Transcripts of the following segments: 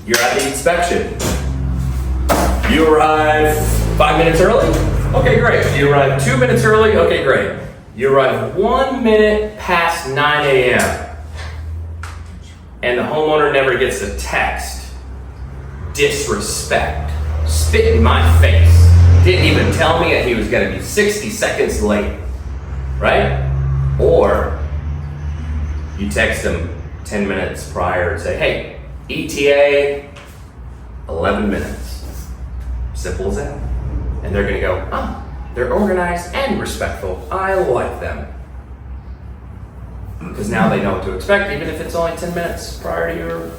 You're at the inspection. You arrive 5 minutes early? Okay, great. You arrive 2 minutes early? Okay, great. You arrive 1 minute past 9 a.m. and the homeowner never gets a text. Disrespect. Spit in my face. Didn't even tell me that he was gonna be 60 seconds late, right? Or you text him 10 minutes prior and say, hey, ETA, 11 minutes. Simple as that. And they're gonna go, oh, they're organized and respectful. I like them. Because now they know what to expect, even if it's only 10 minutes prior to your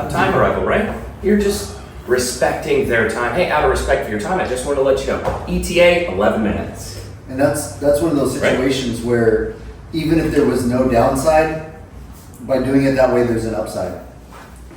time arrival, right? You're just respecting their time. Hey, out of respect for your time, I just want to let you know, ETA, 11 minutes. And that's one of those situations where even if there was no downside, by doing it that way, there's an upside.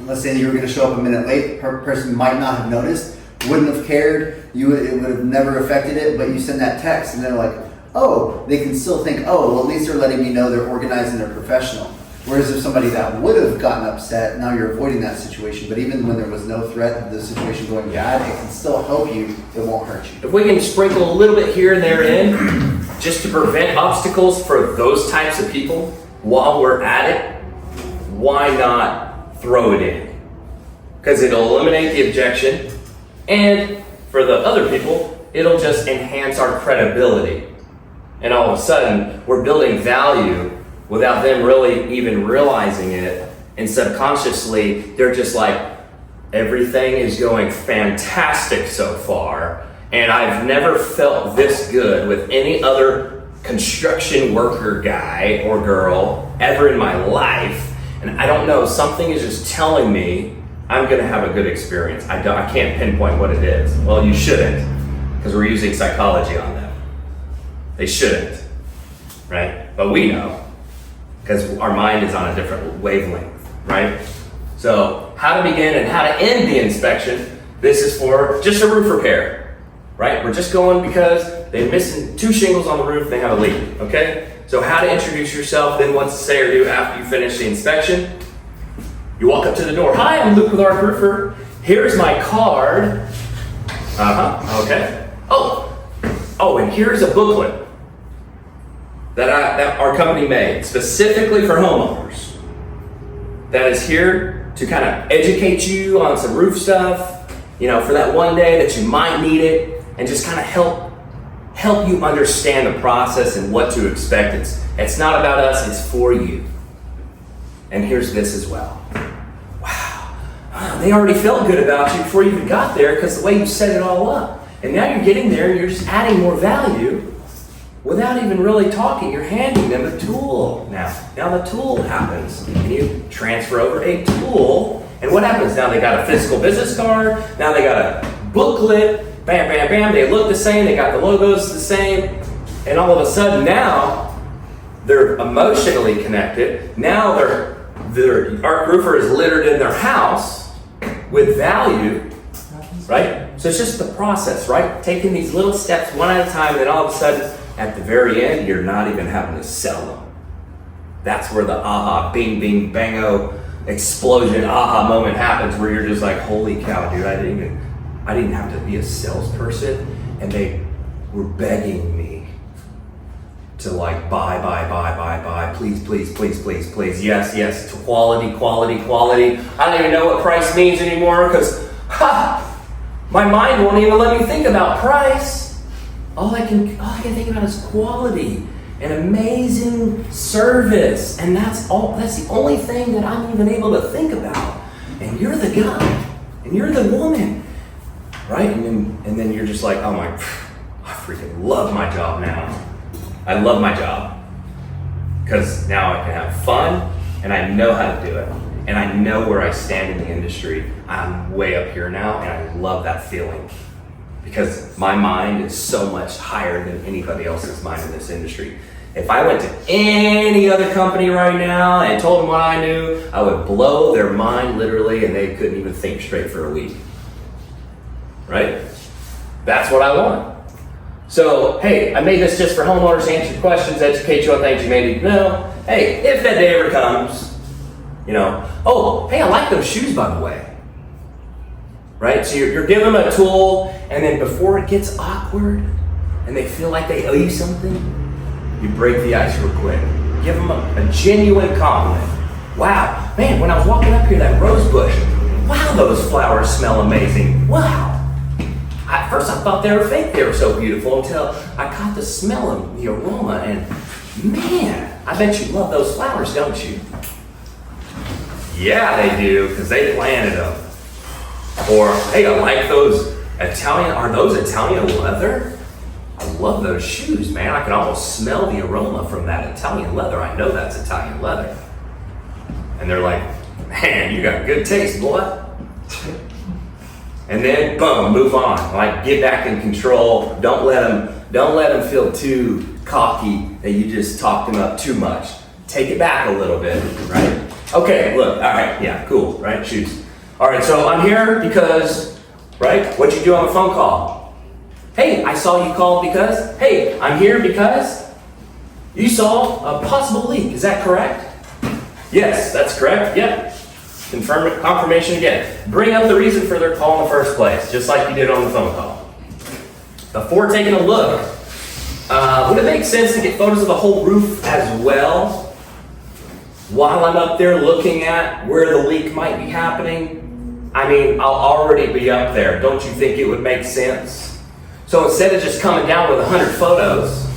Let's say you were going to show up a minute late, person might not have noticed, wouldn't have cared, it would have never affected it, but you send that text and they're like, oh, they can still think, oh, well, at least they're letting me know they're organized and they're professional. Whereas if somebody that would have gotten upset, now you're avoiding that situation. But even when there was no threat of the situation going bad, it can still help you. It won't hurt you. If we can sprinkle a little bit here and there in, just to prevent obstacles for those types of people while we're at it, why not throw it in? Because it'll eliminate the objection, and for the other people, it'll just enhance our credibility. And all of a sudden, we're building value without them really even realizing it. And subconsciously, they're just like, everything is going fantastic so far. And I've never felt this good with any other construction worker guy or girl ever in my life. And I don't know, something is just telling me I'm gonna have a good experience. I can't pinpoint what it is. Well, you shouldn't, because we're using psychology on them. They shouldn't, right? But we know, because our mind is on a different wavelength, right? So how to begin and how to end the inspection. This is for just a roof repair, right? We're just going because they're missing 2 shingles on the roof and they have a leak, okay? So how to introduce yourself, then what to say or do after you finish the inspection. You walk up to the door. Hi, I'm Luke with Arc Roofer. Here's my card. Okay. Oh, and here's a booklet that our company made specifically for homeowners that is here to kind of educate you on some roof stuff, for that one day that you might need it, and just kind of help you understand the process and what to expect. It's not about us, it's for you. And here's this as well. Wow, they already felt good about you before you even got there because the way you set it all up. And now you're getting there and you're just adding more value without even really talking. You're handing them a tool now. Now the tool happens and you transfer over a tool. And what happens now? They got a physical business card. Now they got a booklet. Bam, bam, bam. They look the same. They got the logos the same. And all of a sudden now they're emotionally connected. Now their Arc Roofer is littered in their house with value, right? So it's just the process, right? Taking these little steps one at a time, and then all of a sudden, at the very end, you're not even having to sell them. That's where the aha, bing, bing, bango, explosion, aha moment happens, where you're just like, holy cow, dude, I didn't have to be a salesperson, and they were begging me to like buy, please, please, please, please, please, yes, to quality. I don't even know what price means anymore, because my mind won't even let me think about price. All I can think about is quality and amazing service. And that's the only thing that I'm even able to think about. And you're the guy, and you're the woman, right? And then you're just like, oh my, I freaking love my job now. I love my job because now I can have fun and I know how to do it. And I know where I stand in the industry. I'm way up here now, and I love that feeling because my mind is so much higher than anybody else's mind in this industry. If I went to any other company right now and told them what I knew, I would blow their mind literally, and they couldn't even think straight for a week. Right? That's what I want. So, hey, I made this just for homeowners to answer questions, educate you on things you may need to know. Hey, if that day ever comes, oh, hey, I like those shoes, by the way. right? So you're giving them a tool, and then before it gets awkward and they feel like they owe you something, you break the ice real quick. Give them a genuine compliment. Wow, man, when I was walking up here, that rose bush, wow, those flowers smell amazing. Wow. At first I thought they were fake, they were so beautiful, until I caught the smell of the aroma, and man, I bet you love those flowers, don't you? Yeah, they do, because they planted them. Or, hey, I like those are those Italian leather? I love those shoes, man. I can almost smell the aroma from that Italian leather. I know that's Italian leather. And they're like, man, you got good taste, boy. And then, boom, move on. Like, get back in control. Don't let them feel too cocky that you just talked them up too much. Take it back a little bit, right? Okay, look, all right, yeah, cool, right, shoes. All right, so I'm here because, right, what'd you do on the phone call? Hey, I saw you called because, hey, I'm here because you saw a possible leak, is that correct? Yes, that's correct, yep. Confirmation again. Bring up the reason for their call in the first place, just like you did on the phone call. Before taking a look, would it make sense to get photos of the whole roof as well? While I'm up there looking at where the leak might be happening, I mean, I'll already be up there. Don't you think it would make sense? So instead of just coming down with 100 photos,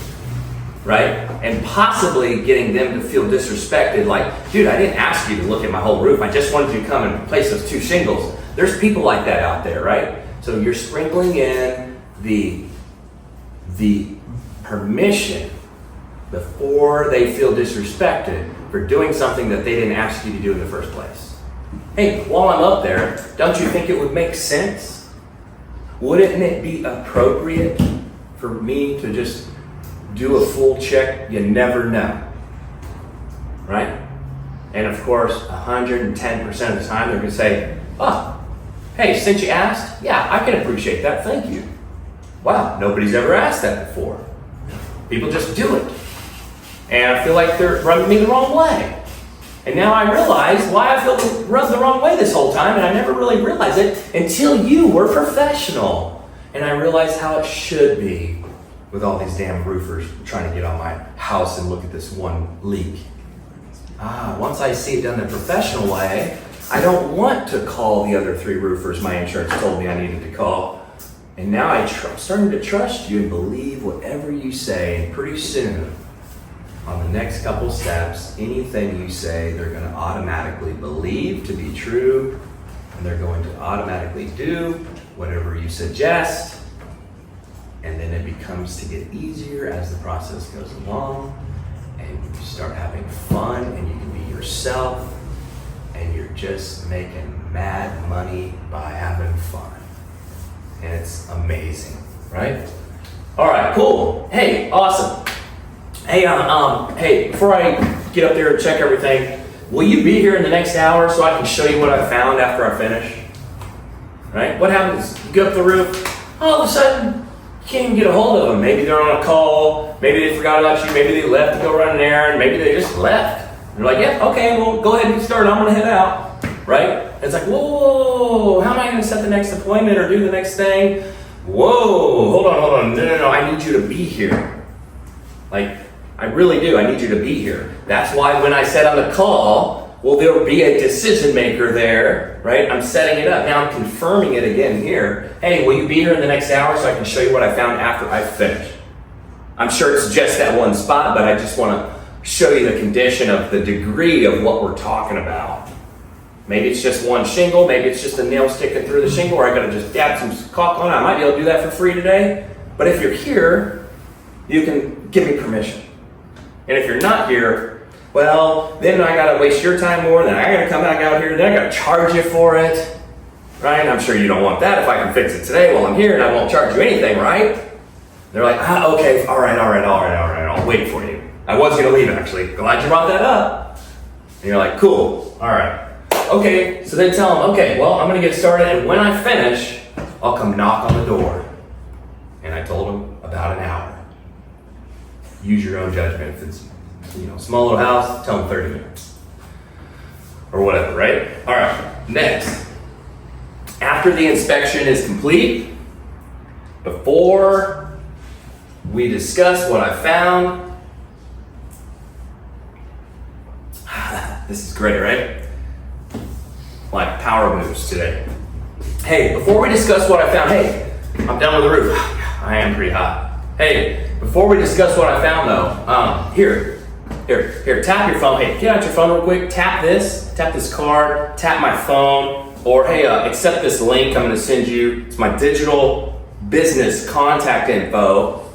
right, and possibly getting them to feel disrespected, like, dude, I didn't ask you to look at my whole roof. I just wanted you to come and replace those 2 shingles. There's people like that out there, right? So you're sprinkling in the permission before they feel disrespected for doing something that they didn't ask you to do in the first place. Hey, while I'm up there, don't you think it would make sense? Wouldn't it be appropriate for me to just do a full check? You never know, right? And of course, 110% of the time, they're gonna say, oh, hey, since you asked, yeah, I can appreciate that, thank you. Wow, nobody's ever asked that before. People just do it. And I feel like they're rubbing me the wrong way. And now I realize why I feel rubbed the wrong way this whole time, and I never really realized it until you were professional. And I realized how it should be with all these damn roofers trying to get on my house and look at this one leak. Once I see it done the professional way, I don't want to call the other 3 roofers my insurance told me I needed to call. And now I'm starting to trust you and believe whatever you say, and pretty soon, on the next couple steps, anything you say, they're going to automatically believe to be true, and they're going to automatically do whatever you suggest, and then it becomes to get easier as the process goes along, and you start having fun, and you can be yourself, and you're just making mad money by having fun. And it's amazing, right? All right, cool. Hey, awesome. Hey, hey, before I get up there and check everything, will you be here in the next hour so I can show you what I found after I finish? Right? What happens? You go up the roof, all of a sudden, you can't even get a hold of them. Maybe they're on a call, maybe they forgot about you, maybe they left to go run an errand, maybe they just left. They're like, yeah, okay, well, go ahead and get started. I'm going to head out. Right? And it's like, whoa, how am I going to set the next appointment or do the next thing? Whoa, hold on. No, I need you to be here. Like, I really do. I need you to be here. That's why when I said on the call, well, there'll be a decision maker there, right? I'm setting it up. Now I'm confirming it again here. Hey, will you be here in the next hour so I can show you what I found after I finish? I'm sure it's just that one spot, but I just want to show you the condition of the degree of what we're talking about. Maybe it's just one shingle, maybe it's just a nail sticking through the shingle, or I gotta just dab some caulk on it. I might be able to do that for free today. But if you're here, you can give me permission. And if you're not here, well, then I gotta waste your time more, then I gotta come back out here, then I gotta charge you for it, right? I'm sure you don't want that if I can fix it today while I'm here and I won't charge you anything, right? They're like, okay, all right, I'll wait for you. I was gonna leave actually, glad you brought that up. And you're like, cool, all right. Okay, so then tell them, okay, well, I'm gonna get started, and when I finish, I'll come knock on the door. And I told them about an hour. Use your own judgment. If it's, small little house, tell them 30 minutes. Or whatever, right? All right, next. after the inspection is complete, before we discuss what I found, this is great, right? Like power moves today. Hey, before we discuss what I found, hey, I'm done with the roof. I am pretty hot. Hey, before we discuss what I found though, here, tap your phone. Hey, get out your phone real quick, tap this card, tap my phone, or hey, accept this link I'm gonna send you. It's my digital business contact info,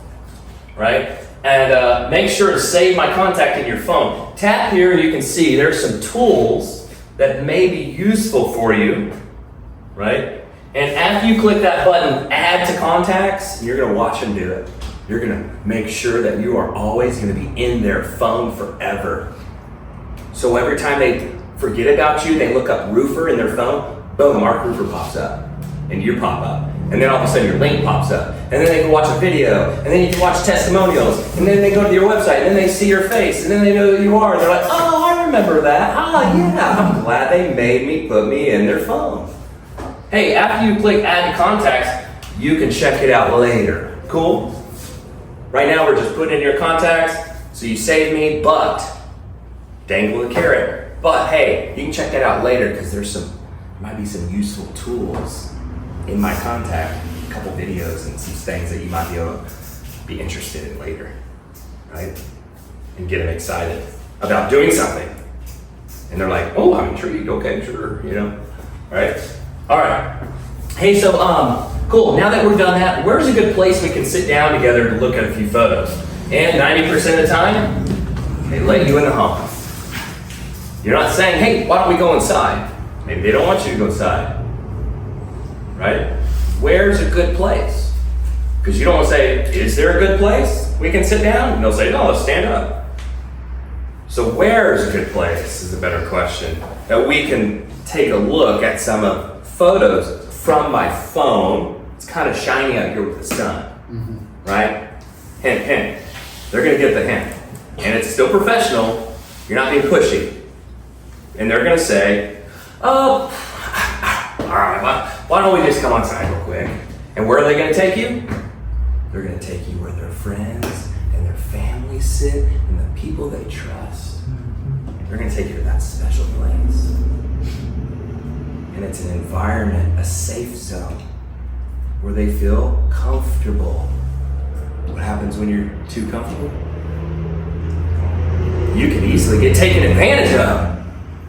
right? And make sure to save my contact in your phone. Tap here and you can see there's some tools that may be useful for you, right? And after you click that button, add to contacts, you're gonna watch them do it. You're gonna make sure that you are always gonna be in their phone forever. So every time they forget about you, they look up roofer in their phone, boom, Mark Roofer pops up, and you pop up. And then all of a sudden your link pops up. And then they can watch a video, and then you can watch testimonials, and then they go to your website, and then they see your face, and then they know who you are, and they're like, oh, I remember that. Oh yeah, I'm glad they made me put me in their phone. Hey, after you click add to contacts, you can check it out later. Cool? Right now we're just putting in your contacts, so you save me, but dangle the carrot. But hey, you can check that out later because there might be some useful tools in my contact, a couple videos and some things that you might be able to be interested in later, right? And get them excited about doing something. And they're like, oh, I'm intrigued, okay, sure, right? All right. Hey, so cool, now that we've done that, where's a good place we can sit down together to look at a few photos? And 90% of the time, they let you in the home. You're not saying, hey, why don't we go inside? Maybe they don't want you to go inside, right? Where's a good place? Because you don't want to say, is there a good place we can sit down? And they'll say, no, let's stand up. So where's a good place is a better question. That we can take a look at some photos from my phone. It's kind of shiny out here with the sun, right? Hint, hint. They're going to get the hint. And it's still professional. You're not being pushy. And they're going to say, oh, all right, why don't we just come outside real quick? And where are they going to take you? They're going to take you where their friends and their families sit and the people they trust. They're going to take you to that special place. And it's an environment, a safe zone, where they feel comfortable. What happens when you're too comfortable? You can easily get taken advantage of.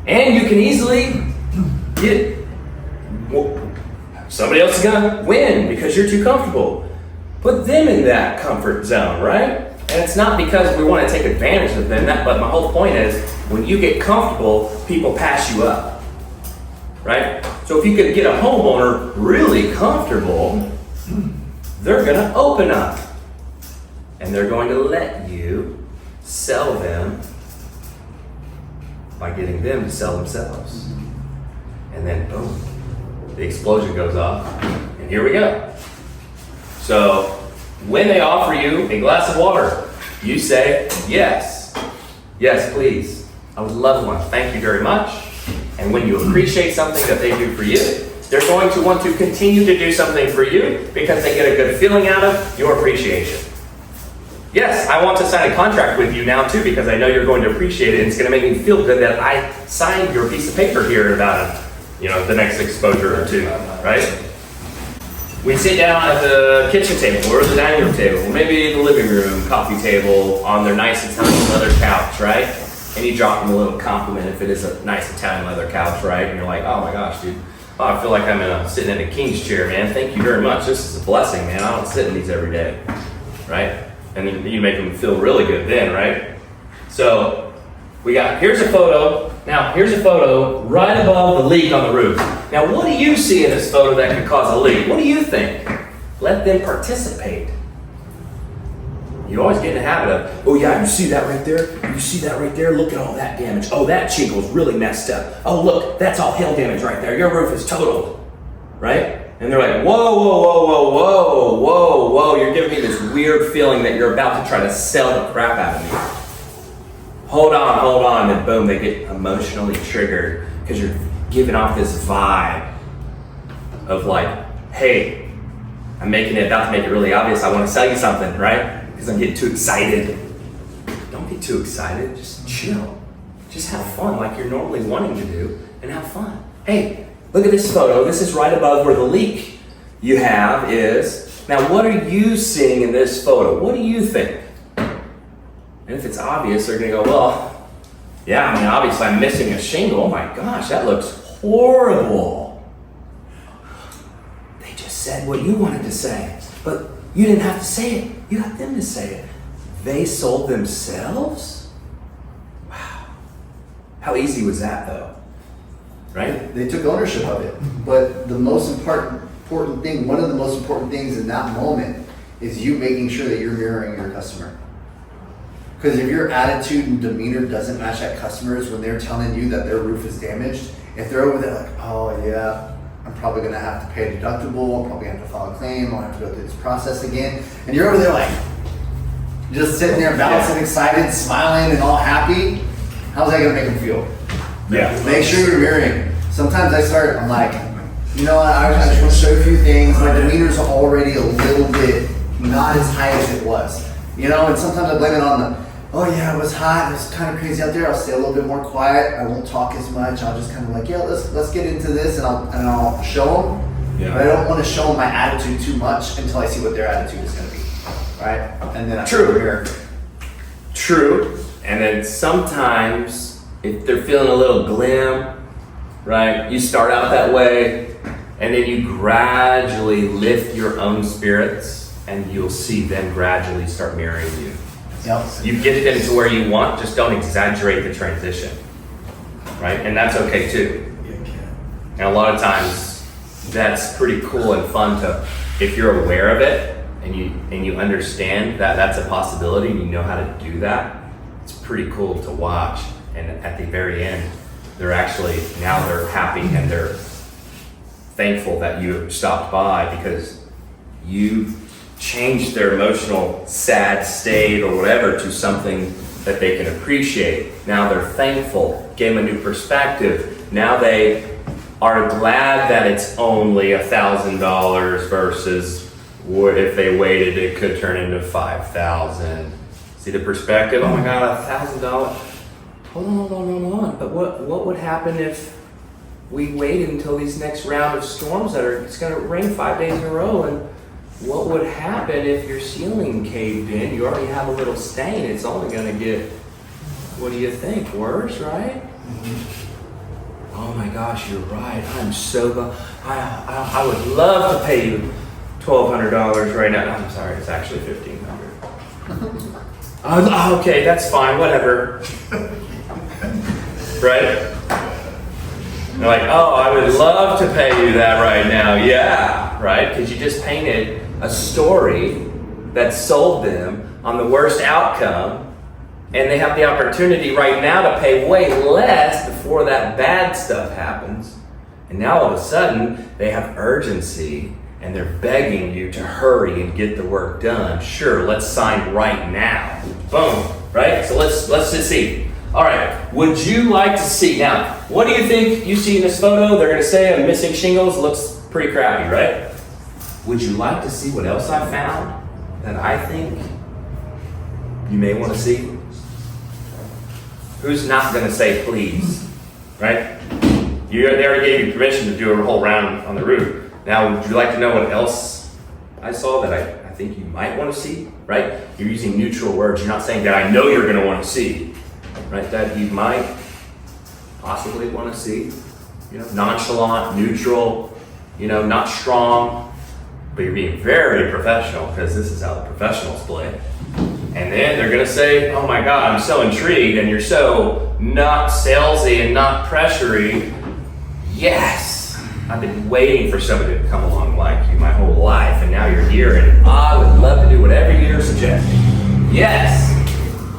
And you can easily somebody else is gonna win because you're too comfortable. Put them in that comfort zone, right? And it's not because we want to take advantage of them, but my whole point is when you get comfortable, people pass you up, right? So if you could get a homeowner really comfortable, they're gonna open up and they're going to let you sell them by getting them to sell themselves. And then boom, the explosion goes off, and here we go. So when they offer you a glass of water, you say, yes, yes, please. I would love one, thank you very much. And when you appreciate something that they do for you, they're going to want to continue to do something for you because they get a good feeling out of your appreciation. Yes, I want to sign a contract with you now too because I know you're going to appreciate it and it's going to make me feel good that I signed your piece of paper here in about the next exposure or two, right? We sit down at the kitchen table or the dining room table, or maybe the living room, coffee table, on their nice Italian leather couch, right? And you drop them a little compliment if it is a nice Italian leather couch, right? And you're like, oh my gosh, dude, oh, I feel like I'm sitting in a king's chair, man. Thank you very much. This is a blessing, man. I don't sit in these every day, right? And then you make them feel really good then, right? So here's a photo. Now, here's a photo right above the leak on the roof. Now, what do you see in this photo that could cause a leak? What do you think? Let them participate. You always get in the habit of, oh yeah, you see that right there? You see that right there? Look at all that damage. Oh, that shingle's really messed up. Oh, look, that's all hail damage right there. Your roof is totaled, right? And they're like, whoa, whoa, whoa, whoa, whoa, whoa, whoa. You're giving me this weird feeling that you're about to try to sell the crap out of me. Hold on, and boom, they get emotionally triggered because you're giving off this vibe of like, hey, I'm about to make it really obvious. I want to sell you something, right? Because I'm getting too excited. Don't get too excited. Just chill. Just have fun like you're normally wanting to do and have fun. Hey, look at this photo. This is right above where the leak you have is. Now, what are you seeing in this photo? What do you think? And if it's obvious, they're going to go, well, yeah, I mean, obviously I'm missing a shingle. Oh my gosh, that looks horrible. They just said what you wanted to say, but you didn't have to say it. You got them to say it. They sold themselves? Wow. How easy was that, though? Right? They took ownership of it. But the most important thing, one of the most important things in that moment is you making sure that you're mirroring your customer. Because if your attitude and demeanor doesn't match that customer's when they're telling you that their roof is damaged, if they're over there like, oh yeah, I'm probably gonna have to pay a deductible, I'll probably have to file a claim, I'll have to go through this process again, and you're over there like, just sitting there bouncing, excited, smiling, and all happy, how's that gonna make them feel? Yeah. Make sure you're mirroring. Sometimes I'm like, you know what, I just want to show you a few things, my demeanor's already a little bit not as high as it was. You know, and sometimes I blame it on oh yeah, it was hot, it was kind of crazy out there, I'll stay a little bit more quiet, I won't talk as much, I'll just kind of like, yeah, let's get into this, and I'll show them. Yeah. But I don't want to show them my attitude too much until I see what their attitude is going to be, right? And then I True. And then sometimes, if they're feeling a little glim, right, you start out that way, and then you gradually lift your own spirits, and you'll see them gradually start mirroring you. Yep. You get them to where you want, just don't exaggerate the transition, right? And that's okay too. And a lot of times, that's pretty cool and fun if you're aware of it and you understand that that's a possibility and you know how to do that. It's pretty cool to watch. And at the very end, they're happy and they're thankful that you stopped by because you changed their emotional sad state or whatever to something that they can appreciate. Now they're thankful, gave them a new perspective. Now they are glad that it's only $1,000 versus if they waited, it could turn into $5,000. See the perspective? Oh my God, $1,000. Hold on. But what would happen if we waited until these next round of storms it's going to rain 5 days in a row? And what would happen if your ceiling caved in? You already have a little stain. It's only going to get, what do you think, worse, right? Mm-hmm. Oh my gosh, you're right. I'm so glad. I would love to pay you $1,200 right now. I'm sorry, it's actually $1,500. Okay, that's fine, whatever. Right? They're like, oh, I would love to pay you that right now. Yeah, right? Because you just painted a story that sold them on the worst outcome, and they have the opportunity right now to pay way less before that bad stuff happens. And now all of a sudden, they have urgency, and they're begging you to hurry and get the work done. Sure, let's sign right now. Boom, right? So let's just see. All right, would you like to see, now, what do you think you see in this photo? They're gonna say I'm missing shingles, looks pretty crappy, right? Would you like to see what else I found that I think you may want to see? Who's not gonna say please, right? They already gave you permission to do a whole round on the roof. Now, would you like to know what else I saw that I think you might want to see, right? You're using neutral words. You're not saying that I know you're gonna want to see. Right, that you might possibly want to see, nonchalant, neutral, not strong, but you're being very professional because this is how the professionals play. And then they're going to say, oh my God, I'm so intrigued, and you're so not salesy and not pressury. Yes, I've been waiting for somebody to come along like you my whole life, and now you're here, and I would love to do whatever you're suggesting. Yes,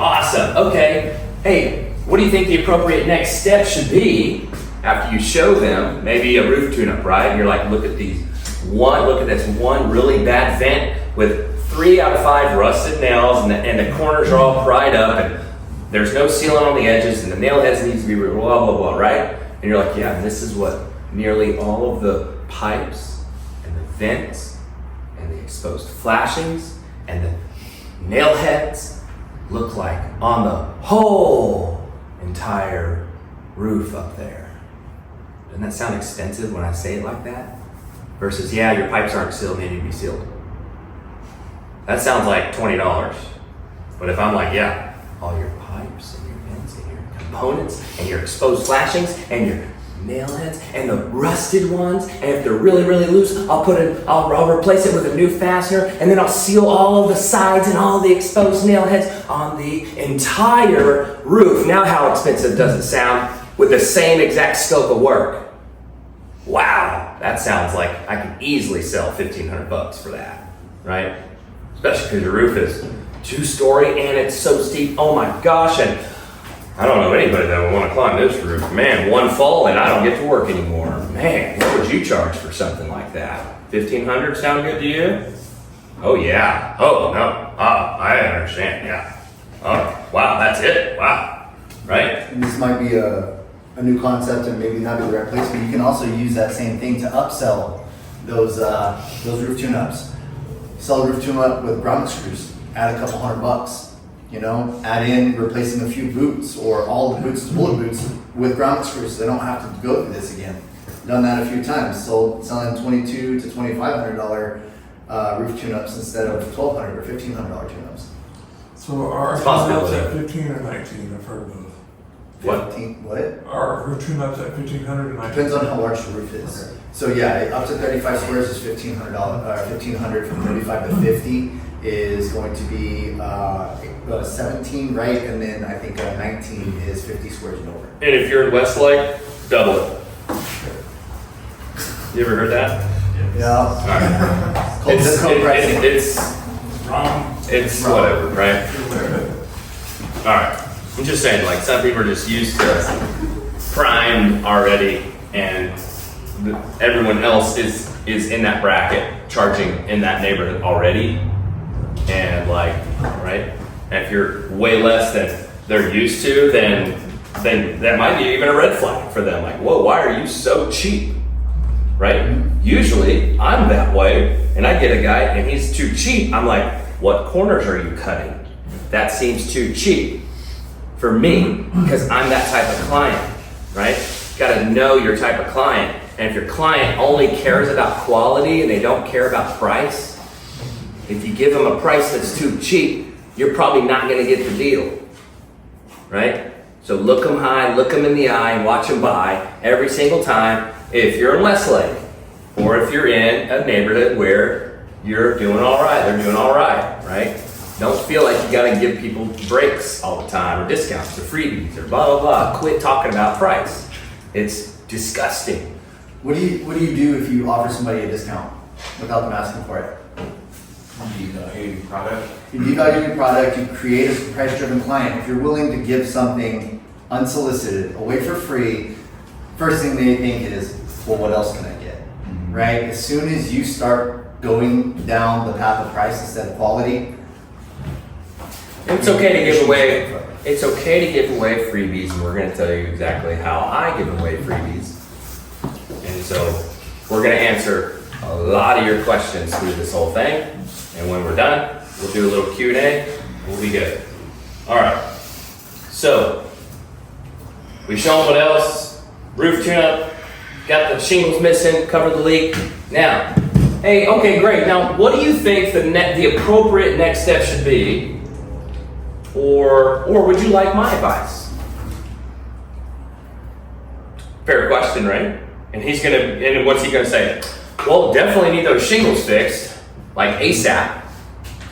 awesome, okay. Hey, what do you think the appropriate next step should be after you show them maybe a roof tune-up, right? And you're like, look at this one really bad vent with 3 out of 5 rusted nails, and the corners are all pried up, and there's no sealant on the edges, and the nail heads needs to be blah, blah, blah, right? And you're like, yeah, this is what nearly all of the pipes vents and the exposed flashings and the nail heads look like on the whole entire roof up there. Doesn't that sound extensive when I say it like that? Versus, yeah, your pipes aren't sealed, they need to be sealed. That sounds like $20. But if I'm like, yeah, all your pipes and your vents and your components and your exposed flashings and your nail heads and the rusted ones, and if they're really, really loose, I'll replace it with a new fastener, and then I'll seal all of the sides and all the exposed nail heads on the entire roof. Now how expensive does it sound with the same exact scope of work? Wow, that sounds like I could easily sell $1,500 for that, right? Especially because your roof is 2-story and it's so steep. Oh my gosh, and I don't know anybody that would want to climb this roof. Man, one fall and I don't get to work anymore. Man, what would you charge for something like that? $1,500 sound good to you? Oh yeah. Oh no. I understand. Yeah. Oh wow, that's it. Wow. Right? And this might be a new concept and maybe not be the right place, but you can also use that same thing to upsell those roof tune-ups. Sell a roof tune-up with ground screws. Add a couple $100. You know, add in replacing a few boots or all the boots, bullet boots with ground screws, so they don't have to go through this again. Done that a few times. Selling $2,200 to $2,500 roof tune-ups instead of $1,200 or $1,500 tune-ups. So our It's tune-ups at possibility. 15 or 19, I've heard both. What? 15, what? Our roof tune-ups at 1,500 and 19. Depends on how large the roof is. Okay. So yeah, up to 35 squares is $1,500. $1,500 from 35 to 50 is going to be 17, right? And then I think 19 is 50 squares and over. And if you're in Westlake, double it. You ever heard that? Yeah. Cold It's, zip code pricing. Wrong. it's whatever, right? Alright. I'm just saying, like, some people are just used to primed already, and everyone else is in that bracket, charging in that neighborhood already. And like, right? And if you're way less than they're used to, then that might be even a red flag for them. Like, whoa, why are you so cheap? Right? Usually I'm that way, and I get a guy and he's too cheap. I'm like, what corners are you cutting? That seems too cheap for me, because I'm that type of client, right? Got to know your type of client. And if your client only cares about quality and they don't care about price, if you give them a price that's too cheap, you're probably not going to get the deal, right? So look them high, look them in the eye, and watch them buy every single time. If you're in Westlake, or if you're in a neighborhood where you're doing all right, they're doing all right, right? Don't feel like you got to give people breaks all the time, or discounts, or freebies, or blah blah blah. Quit talking about price. It's disgusting. What do you do if you offer somebody a discount without them asking for it? You devalue product. You devalue your product, you create a price-driven client. If you're willing to give something unsolicited, away for free, first thing they think is, well, what else can I get? Mm-hmm. Right? As soon as you start going down the path of price instead of quality, It's okay to give away. It's okay to give away freebies, and we're going to tell you exactly how I give away freebies. And so we're going to answer a lot of your questions through this whole thing. And when we're done, we'll do a little Q&A. We'll be good. All right. So we shown what else? Roof tune-up. Got the shingles missing. Covered the leak. Now, hey, okay, great. Now, what do you think the appropriate next step should be? Or would you like my advice? Fair question, right? And what's he gonna say? Well, definitely need those shingles fixed, like ASAP.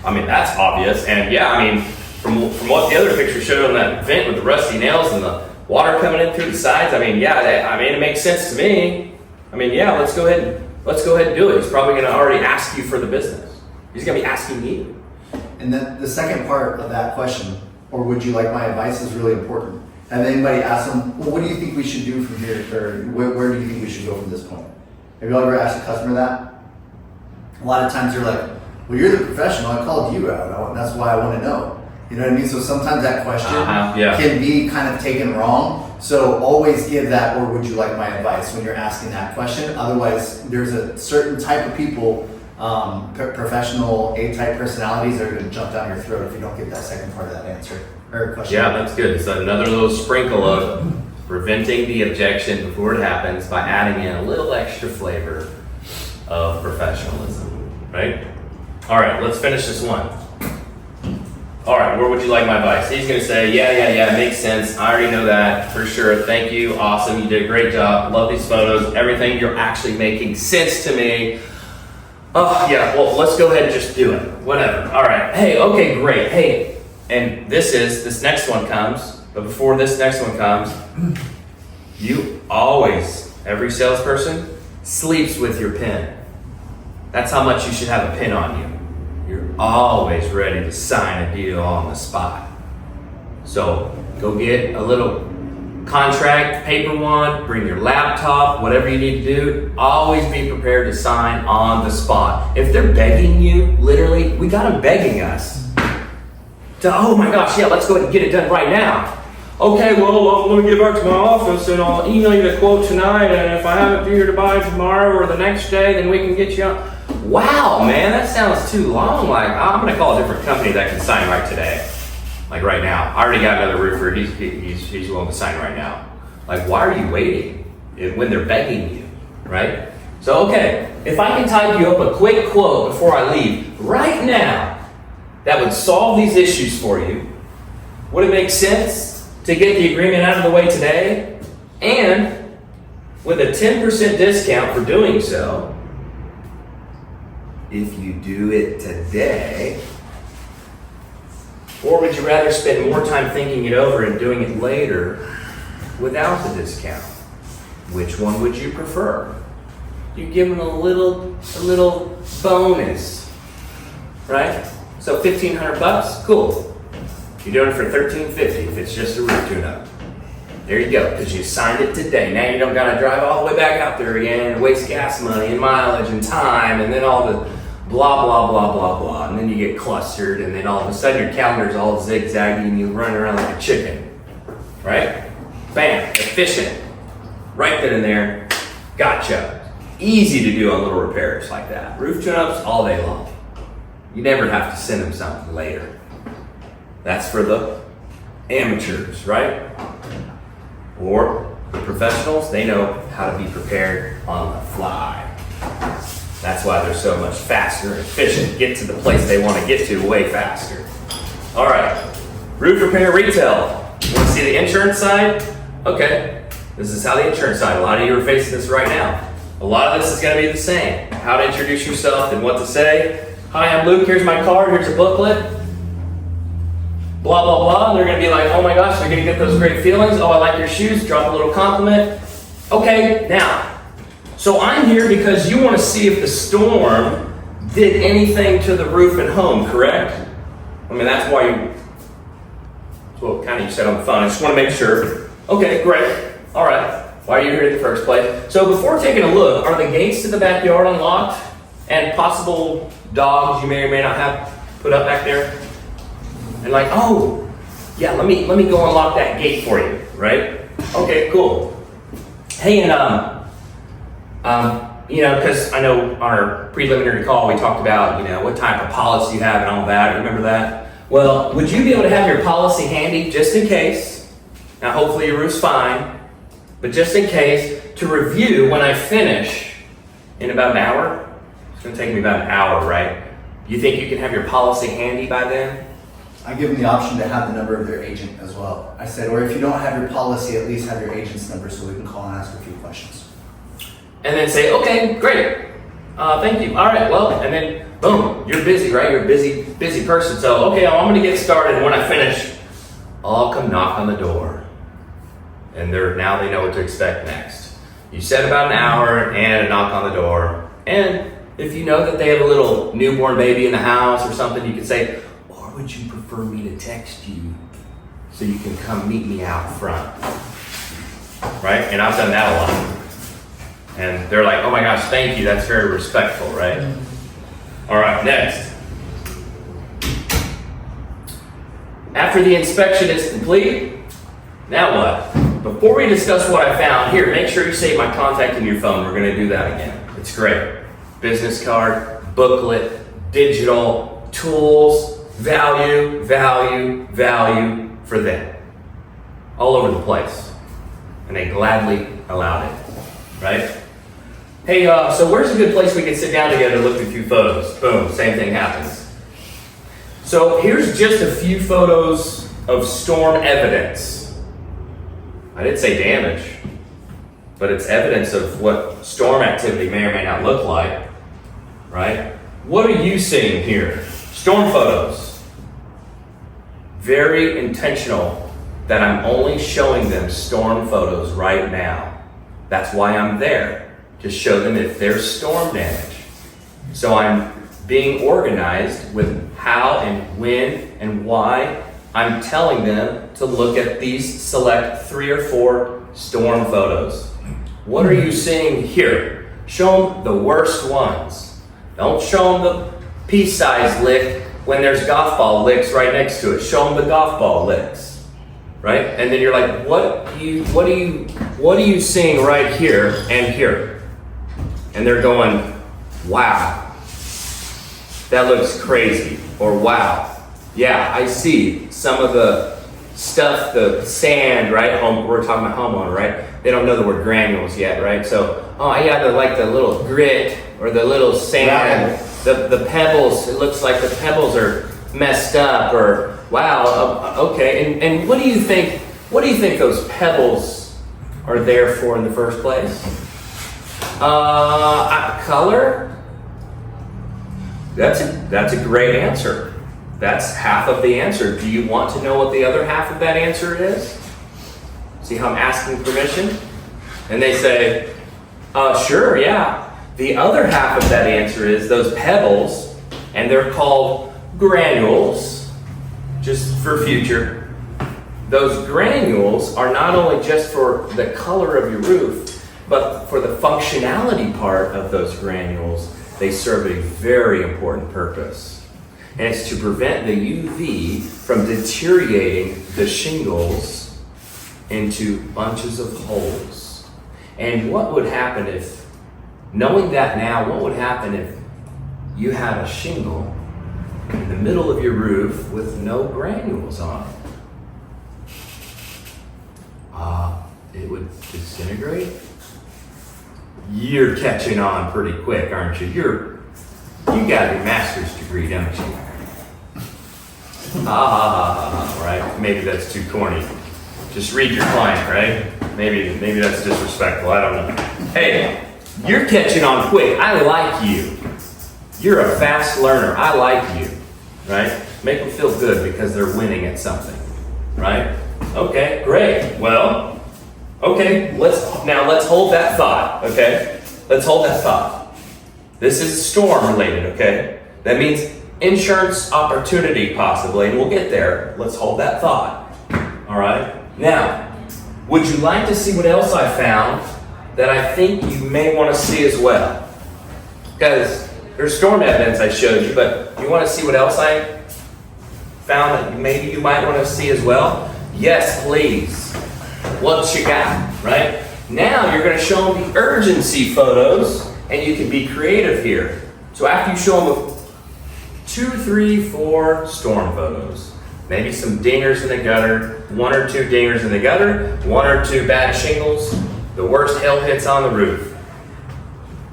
I mean, that's obvious. And yeah, I mean, from what the other picture showed on that vent with the rusty nails and the water coming in through the sides, I mean, yeah, it makes sense to me. I mean, yeah, let's go ahead and do it. He's probably gonna already ask you for the business. He's gonna be asking you. and then the second part of that question, or would you like my advice, is really important. Have anybody asked them, well, what do you think we should do from here, or where do you think we should go from this point? Have you ever asked a customer that? A lot of times they're like, well, you're the professional, I called you out, that's why I want to know. You know what I mean? So sometimes that question Yeah. can be kind of taken wrong, So always give that, or would you like my advice when you're asking that question? Otherwise, there's a certain type of people, professional A-type personalities that are gonna jump down your throat if you don't get that second part of that answer or question. Yeah, that's good. It's another little sprinkle of preventing the objection before it happens by adding in a little extra flavor of professionalism, right? All right, let's finish this one. All right, where would you like my advice? He's gonna say, yeah, makes sense. I already know that for sure. Thank you, awesome. You did a great job. Love these photos. Everything you're actually making sense to me. Oh, yeah, well, let's go ahead and just do it. Whatever. All right. Hey, okay, great. Hey, and this next one comes, but before this next one comes, you always, every salesperson, sleeps with your pen. That's how much you should have a pen on you. You're always ready to sign a deal on the spot. So go get a little contract, paper one, bring your laptop, whatever you need to do. Always be prepared to sign on the spot. If they're begging you, literally, we got them begging us. Oh my gosh, yeah, let's go ahead and get it done right now. Okay, well, let me get back to my office and I'll email you the quote tonight, and if I have it for you to buy tomorrow or the next day, then we can get you out. Wow, man, that sounds too long. Like, I'm gonna call a different company that can sign right today. Like right now. I already got another roofer, he's willing to sign right now. Like, why are you waiting when they're begging you, right? So, okay, if I can type you up a quick quote before I leave right now, that would solve these issues for you. Would it make sense to get the agreement out of the way today? And with a 10% discount for doing so, if you do it today, or would you rather spend more time thinking it over and doing it later without the discount? Which one would you prefer? You give them a little bonus, right? So $1,500, cool. You're doing it for $1,350 if it's just a roof tune-up. There you go, because you signed it today. Now you don't gotta drive all the way back out there again and waste gas money and mileage and time and then all the blah, blah, blah, blah, blah. And then you get clustered and then all of a sudden your calendar's all zigzaggy and you run around like a chicken, right? Bam, efficient. Right then and there, gotcha. Easy to do on little repairs like that. Roof tune-ups all day long. You never have to send them something later. That's for the amateurs, right? Or the professionals, they know how to be prepared on the fly. That's why they're so much faster and efficient. Get to the place they want to get to way faster. All right, roof repair retail. You want to see the insurance side? Okay, this is how the insurance side. A lot of you are facing this right now. A lot of this is going to be the same. How to introduce yourself and what to say. Hi, I'm Luke. Here's my card. Here's a booklet. Blah, blah, blah. And they're going to be like, oh my gosh, they're going to get those great feelings. Oh, I like your shoes. Drop a little compliment. Okay, now. So I'm here because you want to see if the storm did anything to the roof and home, correct? I mean, that's what kind of you said on the phone. I just want to make sure. Okay, great. All right. Why are you here in the first place? So before taking a look, are the gates to the backyard unlocked? And possible dogs you may or may not have put up back there? And like, oh, yeah, let me go unlock that gate for you, right? Okay, cool. Hey, and because I know on our preliminary call we talked about, what type of policy you have and all that. Remember that? Well, would you be able to have your policy handy just in case? Now, hopefully your roof's fine, but just in case, to review when I finish in about an hour. It's going to take me about an hour, right? You think you can have your policy handy by then? I give them the option to have the number of their agent as well. I said, or if you don't have your policy, at least have your agent's number so we can call and ask a few questions. And then say, okay, great. Thank you. All right, well, and then boom, you're busy, right? You're a busy person. So, okay, I'm gonna get started. And when I finish, I'll come knock on the door. And now they know what to expect next. You said about an hour and a knock on the door. And if you know that they have a little newborn baby in the house or something, you can say, or would you prefer me to text you so you can come meet me out front? Right? And I've done that a lot. And they're like, oh my gosh, thank you. That's very respectful, right? All right, next. After the inspection is complete, now what? Before we discuss what I found, here, make sure you save my contact in your phone. We're gonna do that again. It's great. Business card, booklet, digital, tools, value, value, value for them. All over the place. And they gladly allowed it, right? Hey, so where's a good place we can sit down together to look at a few photos? Boom, same thing happens. So here's just a few photos of storm evidence. I didn't say damage, but it's evidence of what storm activity may or may not look like, right? What are you seeing here? Storm photos. Very intentional that I'm only showing them storm photos right now. That's why I'm there, to show them if there's storm damage. So I'm being organized with how and when and why I'm telling them to look at these select 3 or 4 storm photos. What are you seeing here? Show them the worst ones. Don't show them the pea-sized lick when there's golf ball licks right next to it. Show them the golf ball licks, right? And then you're like, what are you seeing right here and here? And they're going, wow, that looks crazy. Or wow, yeah, I see some of the stuff, the sand, right? We're talking about homeowner, right? They don't know the word granules yet, right? So, oh yeah, the little grit or the little sand, the pebbles. It looks like the pebbles are messed up. Or wow, okay. And what do you think? What do you think those pebbles are there for in the first place? Color. That's a great answer. That's half of the answer. Do you want to know what the other half of that answer is? See how I'm asking permission? And they say, sure, yeah. The other half of that answer is those pebbles, and they're called granules, just for future. Those granules are not only just for the color of your roof, but for the functionality part of those granules. They serve a very important purpose, and it's to prevent the UV from deteriorating the shingles into bunches of holes. And what would happen if, knowing that now, what would happen if you had a shingle in the middle of your roof with no granules on it? It would disintegrate. You're catching on pretty quick, aren't you? You got your master's degree, don't you? Right? Maybe that's too corny. Just read your client, right? Maybe that's disrespectful. I don't know. Hey, you're catching on quick. I like you. You're a fast learner. I like you, right? Make them feel good because they're winning at something, right? Okay, great. Well. Okay, let's hold that thought, okay? Let's hold that thought. This is storm related, okay? That means insurance opportunity possibly, and we'll get there. Let's hold that thought, all right? Now, would you like to see what else I found that I think you may want to see as well? Because there's storm evidence I showed you, but you want to see what else I found that maybe you might want to see as well? Yes, please. What you got, right? Now you're going to show them the urgency photos, and you can be creative here. So after you show them 2, 3, 4 storm photos, maybe some dingers in the gutter, 1 or 2 dingers in the gutter, 1 or 2 bad shingles, the worst hail hits on the roof.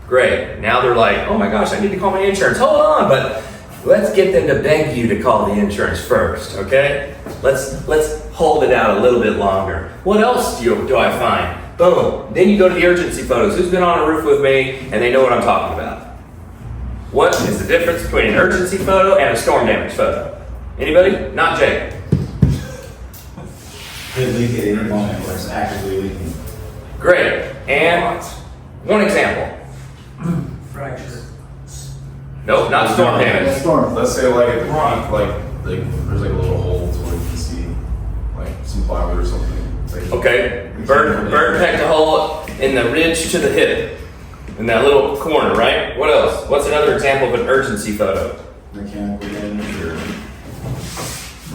Great. Now they're like, oh my gosh, I need to call my insurance. Hold on, but let's get them to beg you to call the insurance first, okay? Let's hold it out a little bit longer. What else do I find? Boom. Then you go to the urgency photos. Who's been on a roof with me and they know what I'm talking about? What is the difference between an urgency photo and a storm damage photo? Anybody? Not Jake. Could leak at any moment where it's actively leaking. Great. And one example. Fracture. Nope, not storm damage. Storm. Let's say like at the peak, like there's like a little hole to where you can see like some plywood or something. Like, Okay. Bird pecked a hole in the ridge to the hip. In that little corner, right? What else? What's another example of an urgency photo? Mechanical damage or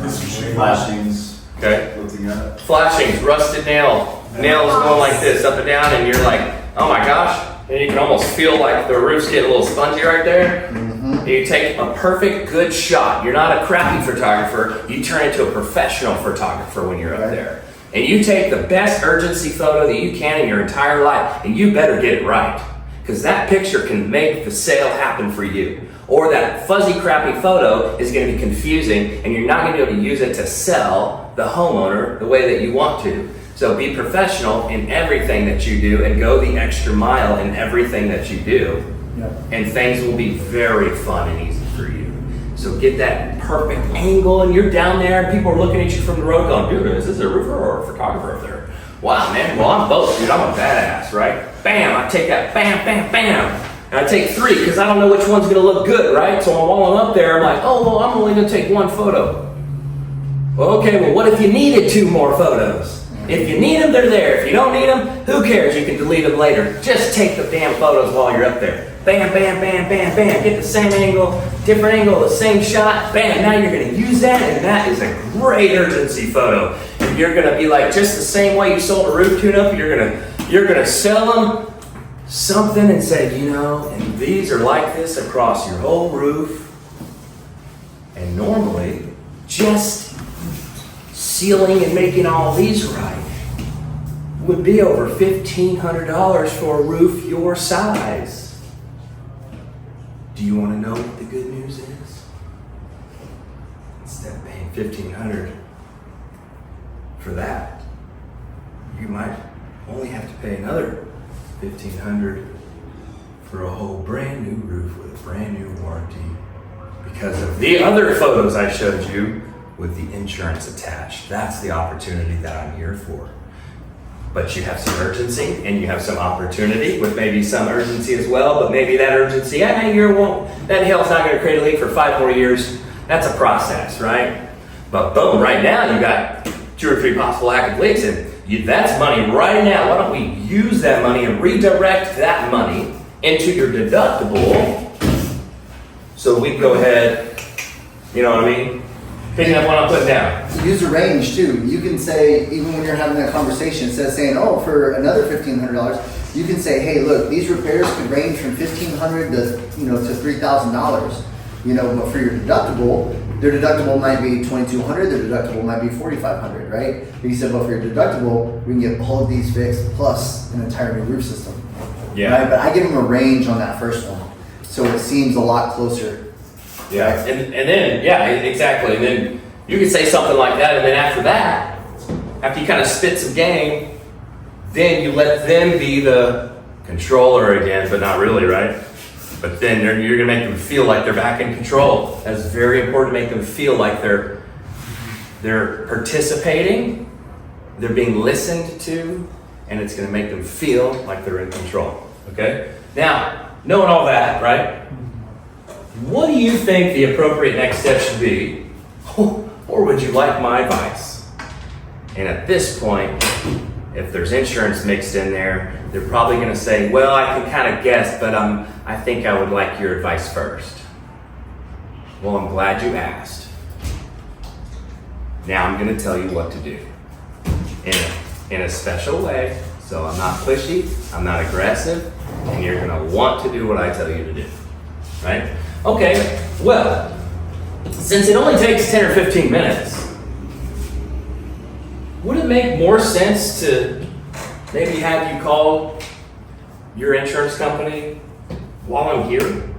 Missing shingles. flashings, Okay. lifting up. Flashings, rusted nail, nails going like this, up and down, and you're like, oh my gosh, and you can almost feel like the roof's getting a little spongy right there. And you take a perfect, good shot. You're not a crappy photographer. You turn into a professional photographer when you're up Right. there. And you take the best urgency photo that you can in your entire life, and you better get it right. Because that picture can make the sale happen for you. Or that fuzzy, crappy photo is going to be confusing, and you're not going to be able to use it to sell the homeowner the way that you want to. So be professional in everything that you do, and go the extra mile in everything that you do. Yep. And things will be very fun and easy for you. So get that perfect angle, and you're down there, and people are looking at you from the road going, dude, is this a roofer or a photographer up there? Wow, man, well, I'm both, dude. I'm a badass, right? Bam, I take that, bam, bam, bam. And I take 3 because I don't know which one's gonna look good, right? So while I'm up there, I'm like, oh, well, I'm only gonna take 1 photo. Well, okay, well, what if you needed 2 more photos? If you need them, they're there. If you don't need them, who cares? You can delete them later. Just take the damn photos while you're up there. Bam, bam, bam, bam, bam. Get the same angle, different angle, the same shot. Bam, now you're gonna use that, and that is a great urgency photo. And you're gonna be like, just the same way you sold a roof tune-up, you're gonna sell them something and say, you know, and these are like this across your whole roof. And normally, just sealing and making all these right would be over $1,500 for a roof your size. Do you want to know what the good news is? Instead of paying $1,500 for that, you might only have to pay another $1,500 for a whole brand new roof with a brand new warranty, because of the other photos I showed you with the insurance attached. That's the opportunity that I'm here for. But you have some urgency, and you have some opportunity with maybe some urgency as well, but maybe that urgency, that hail's not gonna create a leak for 5 more years. That's a process, right? But boom, right now you got 2 or 3 possible active leaks, and that's money right now. Why don't we use that money and redirect that money into your deductible, so we can go ahead, you know what I mean? Picking up what I'm putting down. Use a range too. You can say, even when you're having that conversation, instead of saying, oh, for another $1,500, you can say, hey, look, these repairs could range from $1,500 to, to $3,000. But for your deductible, their deductible might be $2,200, their deductible might be $4,500, right? But you said, well, for your deductible, we can get all of these fixed plus an entire new roof system. Yeah. Right? But I give them a range on that first one, so it seems a lot closer. Yeah, and then, yeah, exactly. And then you could say something like that, and then after that, after you kind of spit some game, then you let them be the controller again, but not really, right? But then you're gonna make them feel like they're back in control. That's very important, to make them feel like they're participating, they're being listened to, and it's gonna make them feel like they're in control, okay? Now, knowing all that, right? What do you think the appropriate next step should be? Or would you like my advice? And at this point, if there's insurance mixed in there, they're probably going to say, well, I can kind of guess, but I think I would like your advice first. Well, I'm glad you asked. Now I'm going to tell you what to do in a special way. So I'm not pushy, I'm not aggressive, and you're going to want to do what I tell you to do, right? Okay, well, since it only takes 10 or 15 minutes, would it make more sense to maybe have you call your insurance company while I'm here,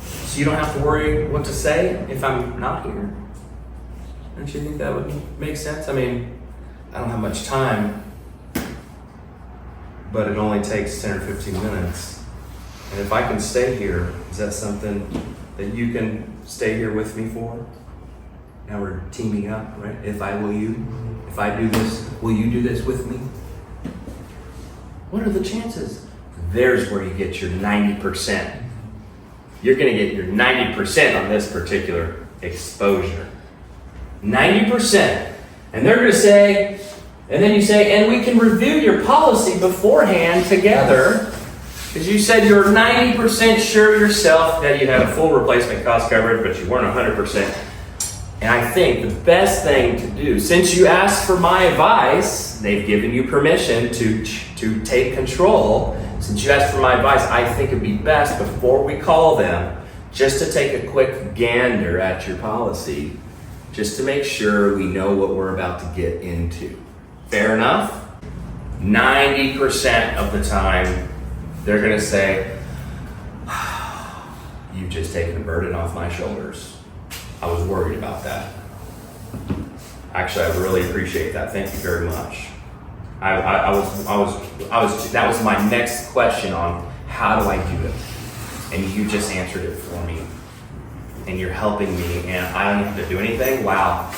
so you don't have to worry what to say if I'm not here? Don't you think that would make sense? I mean, I don't have much time, but it only takes 10 or 15 minutes. And if I can stay here, is that something that you can stay here with me for? Now we're teaming up, right? If I do this, will you do this with me? What are the chances? There's where you get your 90%. You're gonna get your 90% on this particular exposure. 90%. And they're gonna say, and then you say, and we can review your policy beforehand together, because you said you were 90% sure yourself that you had a full replacement cost coverage, but you weren't 100%. And I think the best thing to do, since you asked for my advice, they've given you permission to take control. Since you asked for my advice, I think it'd be best before we call them just to take a quick gander at your policy, just to make sure we know what we're about to get into. Fair enough? 90% of the time, they're gonna say, you've just taken a burden off my shoulders. I was worried about that. Actually, I really appreciate that. Thank you very much. That was my next question on how do I do it? And you just answered it for me. And you're helping me, and I don't have to do anything. Wow.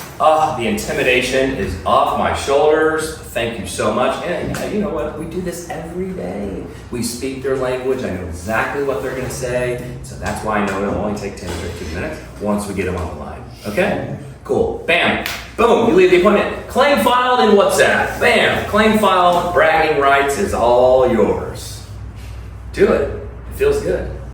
The intimidation is off my shoulders. Thank you so much. And you know what? We do this every day. We speak their language. I know exactly what they're going to say. So that's why I know it'll only take 10 to 15 minutes once we get them on the line. Okay? Cool. Bam. Boom. You leave the appointment. Claim filed in WhatsApp. Bam. Claim filed. Bragging rights is all yours. Do it. It feels good.